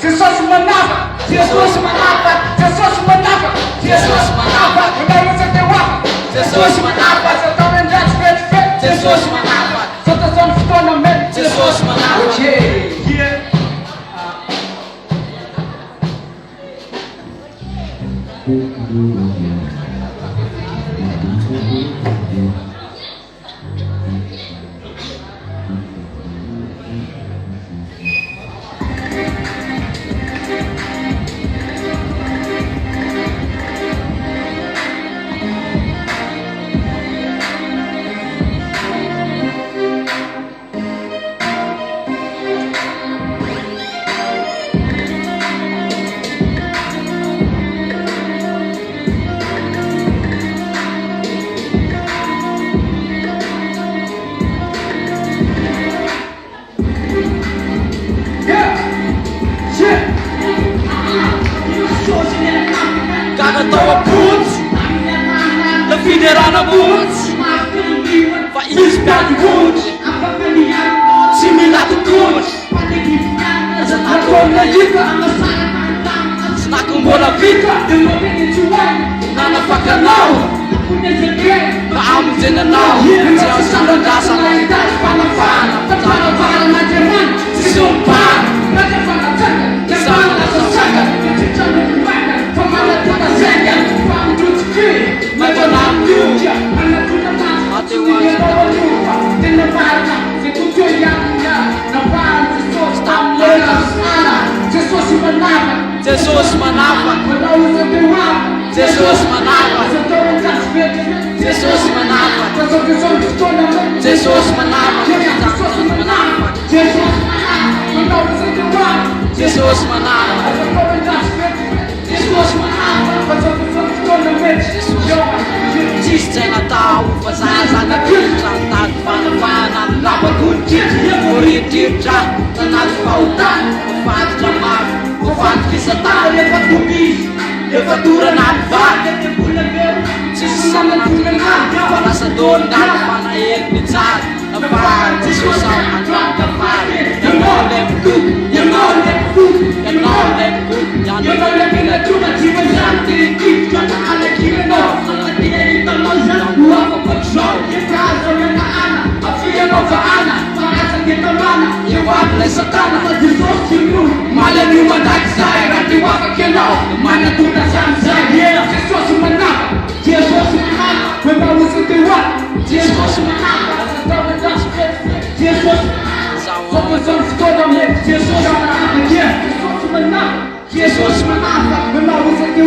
Jesus menafik, Jesus menafik, Jesus menafik, Jesus menafik. Mendapat setiap Jesus menafik. Sekarang dah fit, Jesus menafik. Setelah tournament, Jesus menafik. Cada tawa boots, de fiderana boots, va ispan boots, similatu boots, senakon na yika, senakon bola vika, nana fakanau, maamu jenanau, siyaw sana dasa na panafana, panafana na jeman, sisumpan, sana sasaka, Jesus menafik, Jesus menafik, Jesus menafik, Jesus menafik, Jesus menafik, Jesus jangan tahu pasal nak bincang tak fana dapat kunci murid dirjah tenang pautan kufat jamak kufat kisah lepas bumi lepas turun abad sisa menang pada sedon dan pada air bicar lepas susah anak depan yang oleh duk yang oleh duk yang oleh duk yang oleh bila cuma jiwa yang tinggi jangan ada kira no Gua control, casa na ana, a filha nova ana, parece que tá mana, e eu abro essa cana, de sorte nu, malha nenhuma da sai, rati waka que não, mana tu da sansa, yeah, Jesus manava, Jesus manava, when I was in the what, Jesus manava, Jesus, focus on toda mente, Jesus manava, yeah, Jesus manava, when I was in the